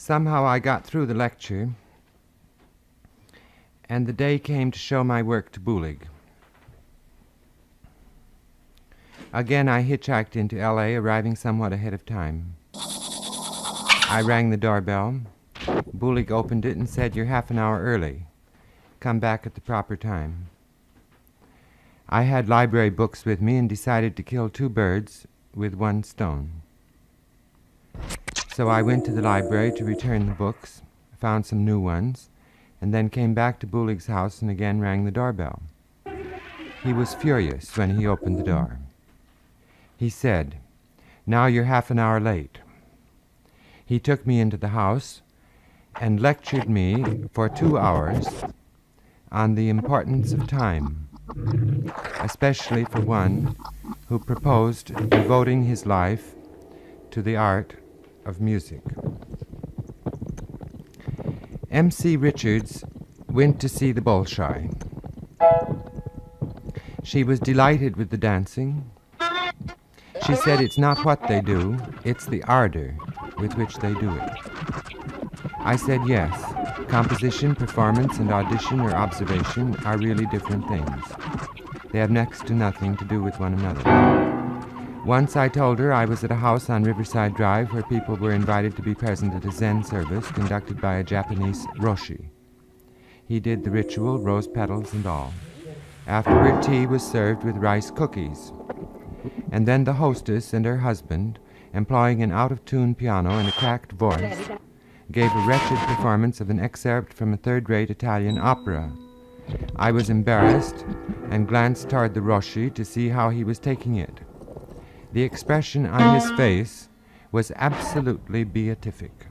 Somehow I got through the lecture, and the day came to show my work to Bulig. Again, I hitchhiked into L.A., arriving somewhat ahead of time. I rang the doorbell. Bulig opened it and said, "You're half an hour early. Come back at the proper time." I had library books with me and decided to kill two birds with one stone. So I went to the library to return the books, found some new ones, and then came back to Bulig's house and again rang the doorbell. He was furious when he opened the door. He said, "Now you're half an hour late." He took me into the house and lectured me for 2 hours on the importance of time, especially for one who proposed devoting his life to the art of music. M.C. Richards went to see the Bolshoi. She was delighted with the dancing. She said it's not what they do, it's the ardor with which they do it. I said yes, composition, performance, and audition or observation are really different things. They have next to nothing to do with one another. Once I told her I was at a house on Riverside Drive where people were invited to be present at a Zen service conducted by a Japanese Roshi. He did the ritual, rose petals and all. Afterward, tea was served with rice cookies. And then the hostess and her husband, employing an out-of-tune piano and a cracked voice, gave a wretched performance of an excerpt from a third-rate Italian opera. I was embarrassed and glanced toward the Roshi to see how he was taking it. The expression on his face was absolutely beatific.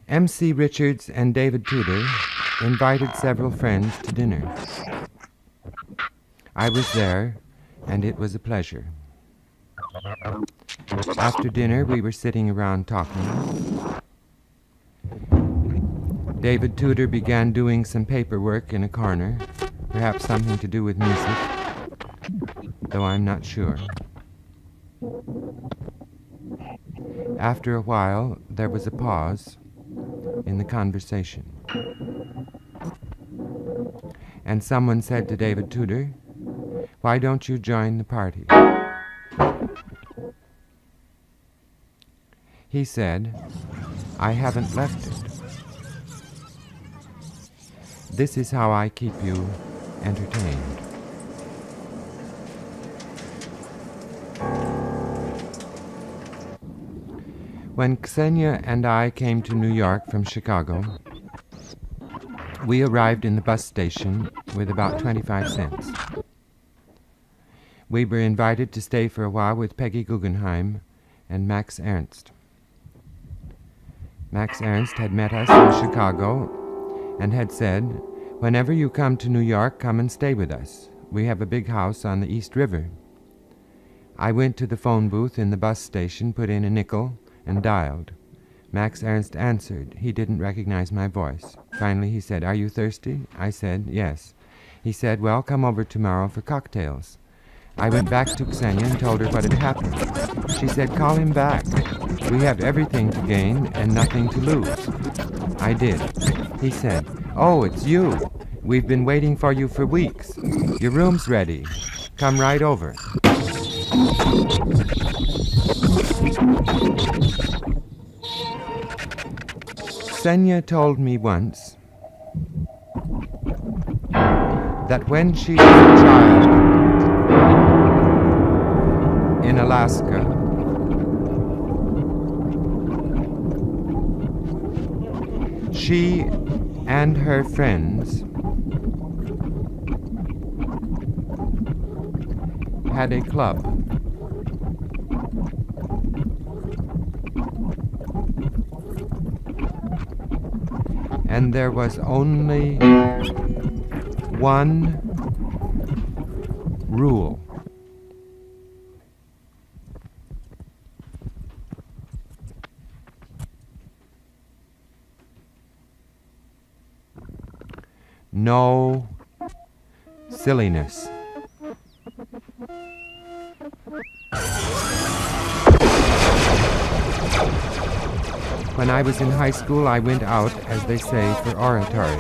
M.C. Richards and David Tudor invited several friends to dinner. I was there, and it was a pleasure. After dinner, we were sitting around talking. David Tudor began doing some paperwork in a corner, perhaps something to do with music, though I'm not sure. After a while, there was a pause in the conversation. And someone said to David Tudor, "Why don't you join the party?" He said, "I haven't left it. This is how I keep you entertained." When Ksenia and I came to New York from Chicago, we arrived in the bus station with about 25 cents. We were invited to stay for a while with Peggy Guggenheim and Max Ernst. Max Ernst had met us in Chicago and had said, "Whenever you come to New York, come and stay with us. We have a big house on the East River." I went to the phone booth in the bus station, put in a nickel, and dialed. Max Ernst answered. He didn't recognize my voice. Finally, he said, "Are you thirsty?" I said, "Yes." He said, "Well, come over tomorrow for cocktails." I went back to Ksenia and told her what had happened. She said, "Call him back. We have everything to gain and nothing to lose." I did. He said, "Oh, it's you. We've been waiting for you for weeks. Your room's ready. Come right over." Ksenia told me once that when she was a child in Alaska, she and her friends had a club. And there was only one rule. No silliness. When I was in high school, I went out, as they say, for oratory.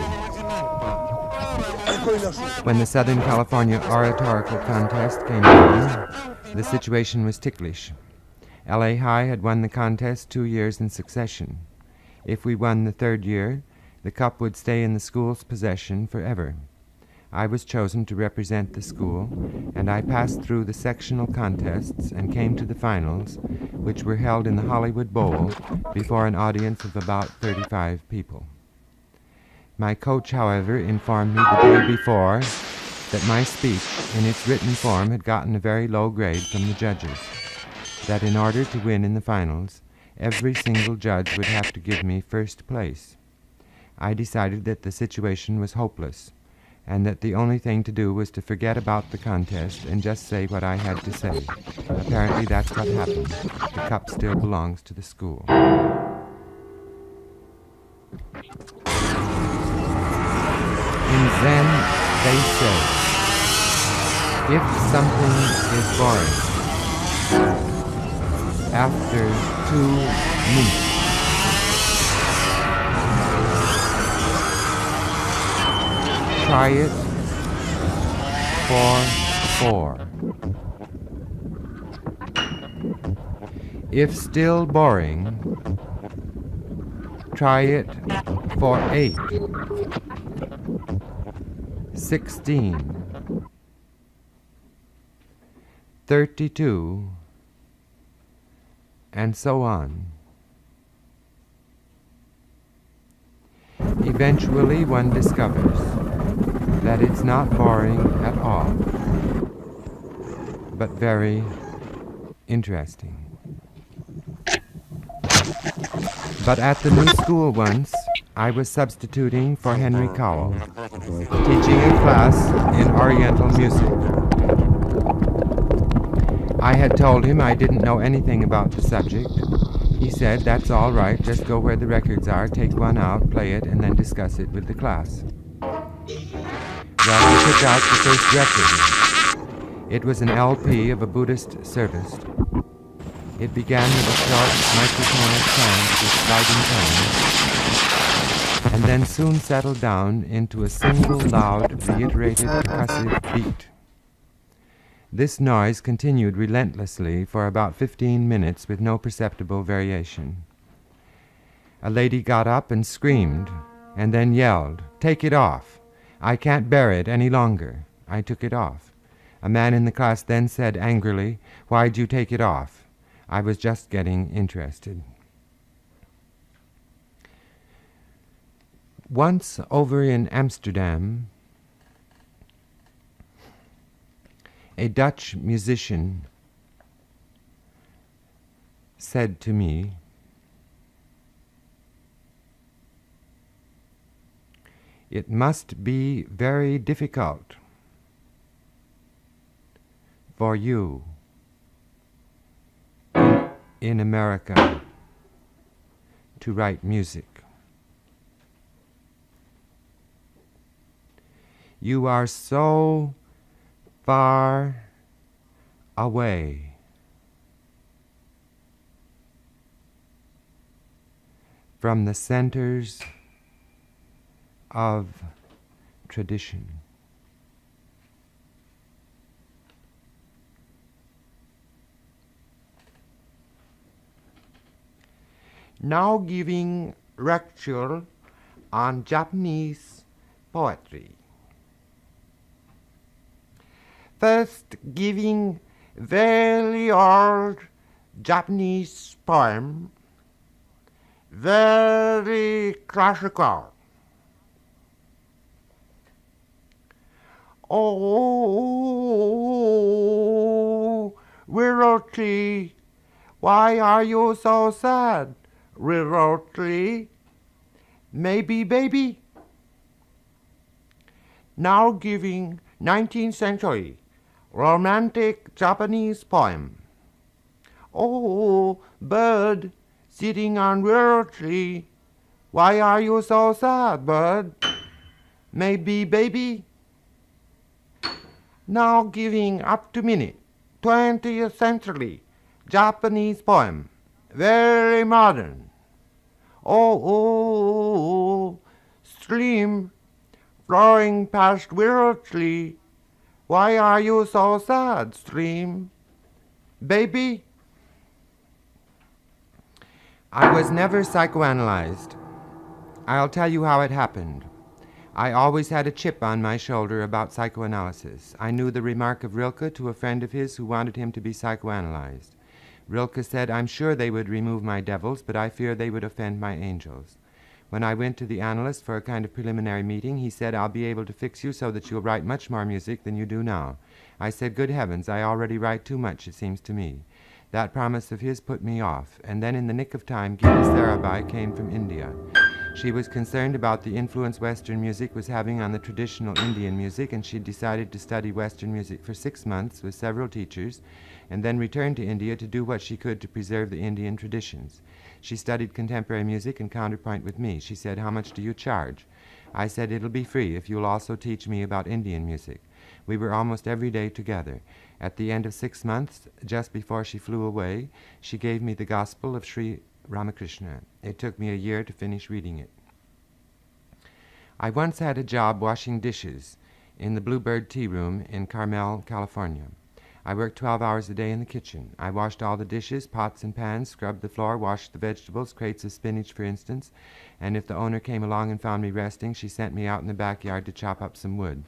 When the Southern California oratorical contest came along, the situation was ticklish. LA High had won the contest 2 years in succession. If we won the third year, the cup would stay in the school's possession forever. I was chosen to represent the school, and I passed through the sectional contests and came to the finals, which were held in the Hollywood Bowl before an audience of about 35 people. My coach, however, informed me the day before that my speech in its written form had gotten a very low grade from the judges, that in order to win in the finals, every single judge would have to give me first place. I decided that the situation was hopeless, and that the only thing to do was to forget about the contest and just say what I had to say. Apparently that's what happened. The cup still belongs to the school. In Zen, they say, if something is boring, after 2 minutes, try it for 4. If still boring, try it for 8, 16, 32, and so on. Eventually one discovers that it's not boring at all, but very interesting. But at the new school once, I was substituting for Henry Cowell, teaching a class in Oriental music. I had told him I didn't know anything about the subject. He said, "That's all right, just go where the records are, take one out, play it, and then discuss it with the class." Well, I took out the first record. It was an LP of a Buddhist service. It began with a short microtonal chant with sliding tones, and then soon settled down into a single loud, reiterated percussive beat. This noise continued relentlessly for about 15 minutes with no perceptible variation. A lady got up and screamed, and then yelled, "Take it off! I can't bear it any longer." I took it off. A man in the class then said angrily, "Why'd you take it off?" I was just getting interested. Once over in Amsterdam, a Dutch musician said to me, "It must be very difficult for you in America to write music. You are so far away from the centers of tradition." Now giving lecture on Japanese poetry. First giving very old Japanese poem, very classical. Oh, willow tree, why are you so sad? Willow tree, maybe baby. Now giving 19th century romantic Japanese poem. Oh, bird sitting on willow tree, why are you so sad, bird? Maybe baby. Now giving up to minute 20th century Japanese poem, very modern. Oh, stream, flowing past Willow-tree. Why are you so sad, stream? Baby, I was never psychoanalyzed. I'll tell you how it happened. I always had a chip on my shoulder about psychoanalysis. I knew the remark of Rilke to a friend of his who wanted him to be psychoanalyzed. Rilke said, "I'm sure they would remove my devils, but I fear they would offend my angels." When I went to the analyst for a kind of preliminary meeting, he said, "I'll be able to fix you so that you'll write much more music than you do now." I said, "Good heavens, I already write too much, it seems to me." That promise of his put me off, and then in the nick of time, Gita Sarabhai came from India. She was concerned about the influence Western music was having on the traditional Indian music, and she decided to study Western music for 6 months with several teachers, and then returned to India to do what she could to preserve the Indian traditions. She studied contemporary music and counterpoint with me. She said, "How much do you charge?" I said, "It'll be free if you'll also teach me about Indian music." We were almost every day together. At the end of 6 months, just before she flew away, she gave me the Gospel of Sri Ramakrishna. It took me a year to finish reading it. I once had a job washing dishes in the Bluebird Tea Room in Carmel, California. I worked 12 hours a day in the kitchen. I washed all the dishes, pots and pans, scrubbed the floor, washed the vegetables, crates of spinach, for instance, and if the owner came along and found me resting, she sent me out in the backyard to chop up some wood.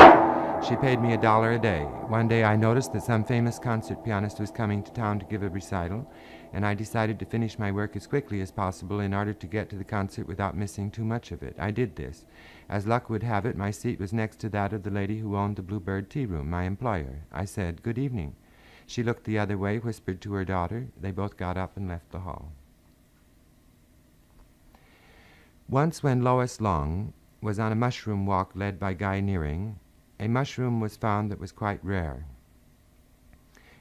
She paid me $1 a day. One day I noticed that some famous concert pianist was coming to town to give a recital, and I decided to finish my work as quickly as possible in order to get to the concert without missing too much of it. I did this. As luck would have it, my seat was next to that of the lady who owned the Bluebird Tea Room, my employer. I said, "Good evening." She looked the other way, whispered to her daughter. They both got up and left the hall. Once when Lois Long was on a mushroom walk led by Guy Nearing, a mushroom was found that was quite rare.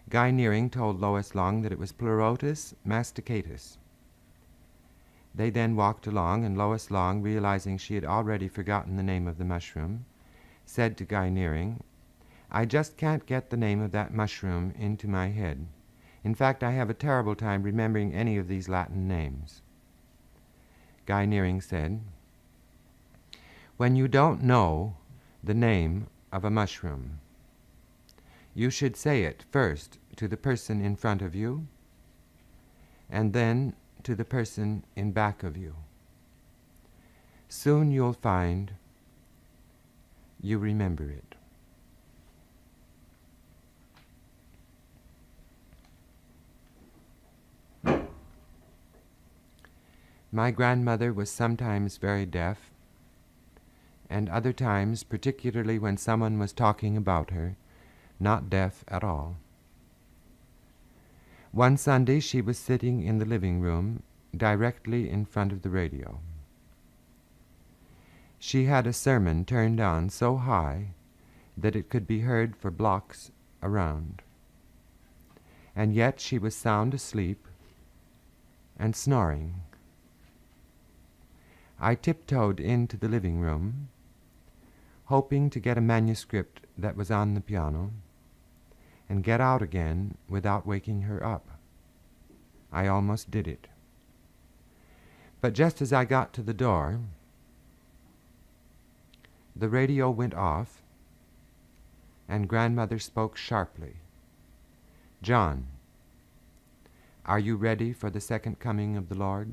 Guy Nearing told Lois Long that it was Pleurotus masticatus. They then walked along, and Lois Long, realizing she had already forgotten the name of the mushroom, said to Guy Nearing, "I just can't get the name of that mushroom into my head. In fact, I have a terrible time remembering any of these Latin names." Guy Nearing said, "When you don't know the name of a mushroom, you should say it first to the person in front of you, and then to the person in back of you. Soon you'll find you remember it." My grandmother was sometimes very deaf, and other times, particularly when someone was talking about her, not deaf at all. One Sunday she was sitting in the living room directly in front of the radio. She had a sermon turned on so high that it could be heard for blocks around, and yet she was sound asleep and snoring. I tiptoed into the living room, hoping to get a manuscript that was on the piano, and get out again without waking her up. I almost did it. But just as I got to the door, the radio went off, and grandmother spoke sharply. "John, are you ready for the second coming of the Lord?"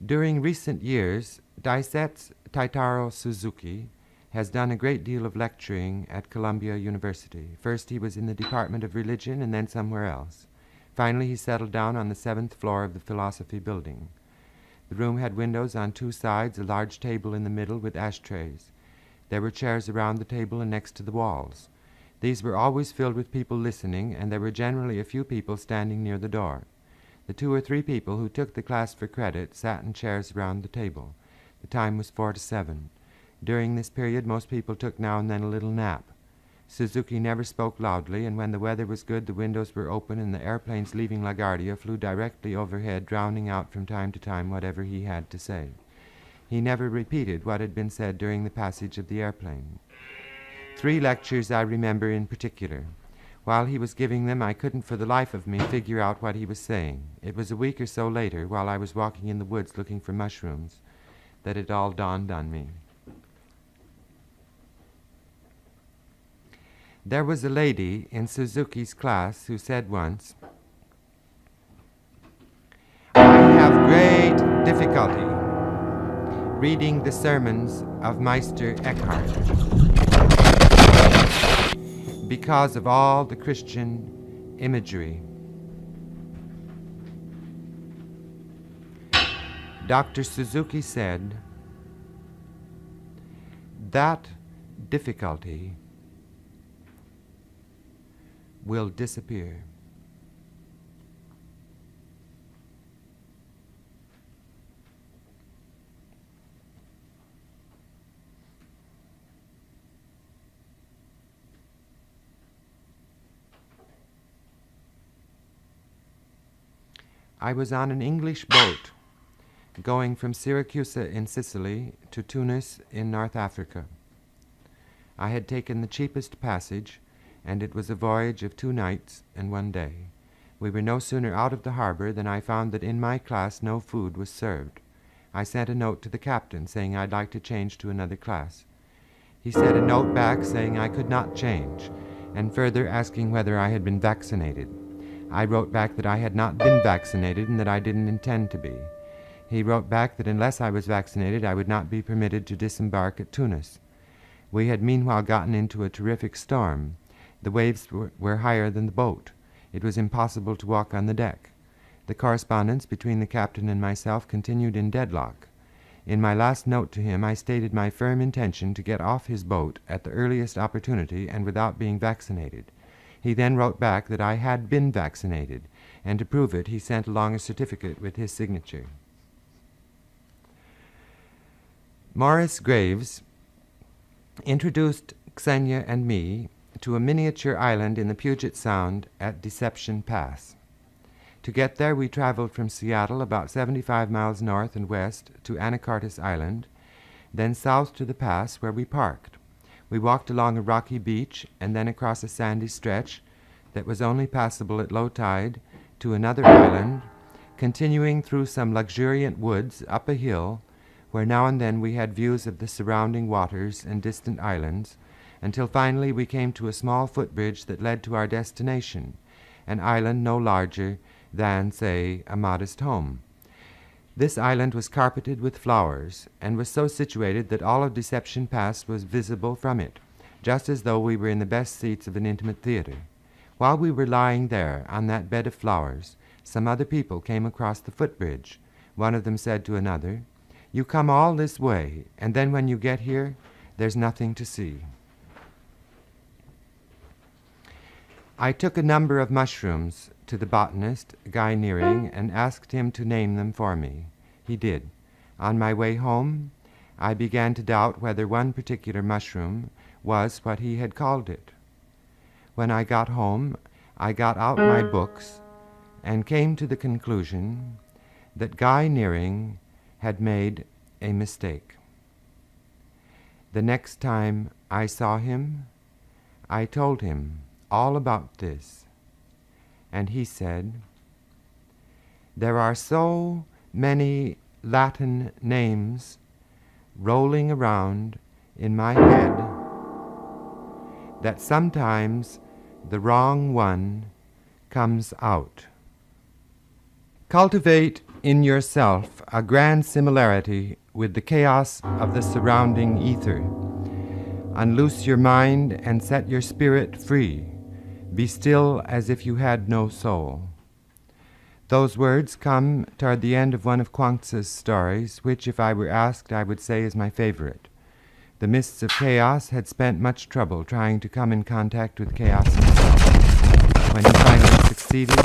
During recent years, Daisetsu Taitaro Suzuki has done a great deal of lecturing at Columbia University. First he was in the Department of Religion and then somewhere else. Finally he settled down on the 7th floor of the Philosophy Building. The room had windows on 2 sides, a large table in the middle with ashtrays. There were chairs around the table and next to the walls. These were always filled with people listening, and there were generally a few people standing near the door. The 2 or 3 people who took the class for credit sat in chairs around the table. The time was 4 to 7. During this period, most people took now and then a little nap. Suzuki never spoke loudly, and when the weather was good, the windows were open, and the airplanes leaving LaGuardia flew directly overhead, drowning out from time to time whatever he had to say. He never repeated what had been said during the passage of the airplane. 3 lectures I remember in particular. While he was giving them, I couldn't for the life of me figure out what he was saying. It was a week or so later, while I was walking in the woods looking for mushrooms, that it all dawned on me. There was a lady in Suzuki's class who said once, "I have great difficulty reading the sermons of Meister Eckhart because of all the Christian imagery." Dr. Suzuki said, "That difficulty will disappear." I was on an English boat going from Syracuse in Sicily to Tunis in North Africa. I had taken the cheapest passage, and it was a voyage of 2 nights and 1 day. We were no sooner out of the harbor than I found that in my class no food was served. I sent a note to the captain saying I'd like to change to another class. He sent a note back saying I could not change, and further asking whether I had been vaccinated. I wrote back that I had not been vaccinated and that I didn't intend to be. He wrote back that unless I was vaccinated, I would not be permitted to disembark at Tunis. We had meanwhile gotten into a terrific storm. The waves were higher than the boat. It was impossible to walk on the deck. The correspondence between the captain and myself continued in deadlock. In my last note to him, I stated my firm intention to get off his boat at the earliest opportunity and without being vaccinated. He then wrote back that I had been vaccinated, and to prove it, he sent along a certificate with his signature. Morris Graves introduced Xenia and me to a miniature island in the Puget Sound at Deception Pass. To get there, we traveled from Seattle about 75 miles north and west to Anacortes Island, then south to the pass where we parked. We walked along a rocky beach and then across a sandy stretch that was only passable at low tide to another island, continuing through some luxuriant woods up a hill where now and then we had views of the surrounding waters and distant islands, until finally we came to a small footbridge that led to our destination, an island no larger than, say, a modest home. This island was carpeted with flowers, and was so situated that all of Deception Pass was visible from it, just as though we were in the best seats of an intimate theater. While we were lying there on that bed of flowers, some other people came across the footbridge. One of them said to another, "You come all this way, and then when you get here, there's nothing to see." I took a number of mushrooms to the botanist, Guy Nearing, and asked him to name them for me. He did. On my way home, I began to doubt whether one particular mushroom was what he had called it. When I got home, I got out my books and came to the conclusion that Guy Nearing had made a mistake. The next time I saw him, I told him all about this, and he said, "There are so many Latin names rolling around in my head that sometimes the wrong one comes out." Cultivate in yourself a grand similarity with the chaos of the surrounding ether. Unloose your mind and set your spirit free. Be still as if you had no soul. Those words come toward the end of one of Chuang-Tzu's stories, which, if I were asked, I would say is my favorite. The mists of chaos had spent much trouble trying to come in contact with chaos himself. When he finally succeeded,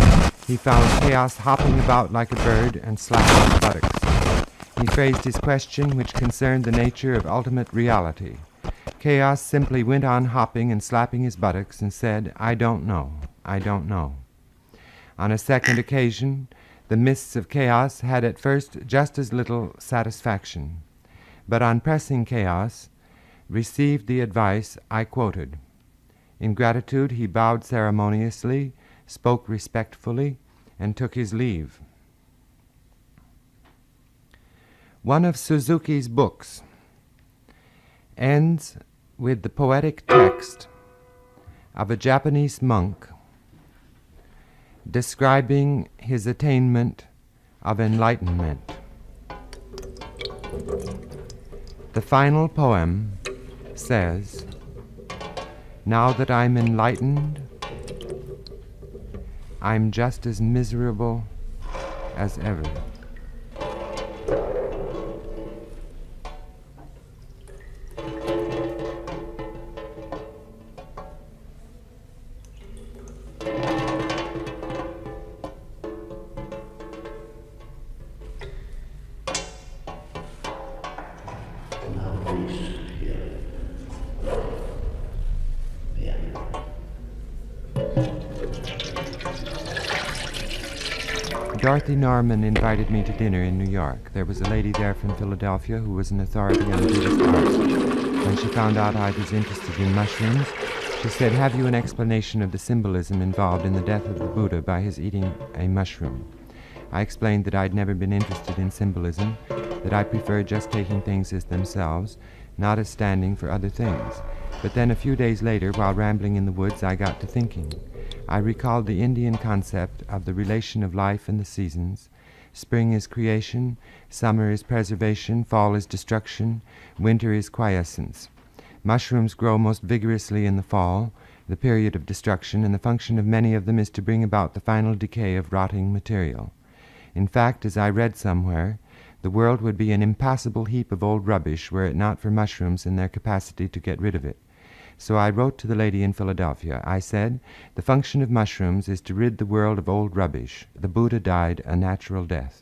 he found chaos hopping about like a bird and slapping his buttocks. He phrased his question, which concerned the nature of ultimate reality. Chaos simply went on hopping and slapping his buttocks and said, "I don't know, I don't know." On a second occasion, the mists of chaos had at first just as little satisfaction, but on pressing chaos, received the advice I quoted. In gratitude, he bowed ceremoniously, spoke respectfully, and took his leave. One of Suzuki's books ends with the poetic text of a Japanese monk describing his attainment of enlightenment. The final poem says, "Now that I'm enlightened, I'm just as miserable as ever." Dorothy Norman invited me to dinner in New York. There was a lady there from Philadelphia who was an authority on Buddhist art. When she found out I was interested in mushrooms, she said, "Have you an explanation of the symbolism involved in the death of the Buddha by his eating a mushroom?" I explained that I'd never been interested in symbolism, that I preferred just taking things as themselves, not as standing for other things. But then a few days later, while rambling in the woods, I got to thinking. I recalled the Indian concept of the relation of life and the seasons. Spring is creation, summer is preservation, fall is destruction, winter is quiescence. Mushrooms grow most vigorously in the fall, the period of destruction, and the function of many of them is to bring about the final decay of rotting material. In fact, as I read somewhere, the world would be an impassable heap of old rubbish were it not for mushrooms and their capacity to get rid of it. So I wrote to the lady in Philadelphia. I said, "The function of mushrooms is to rid the world of old rubbish. The Buddha died a natural death."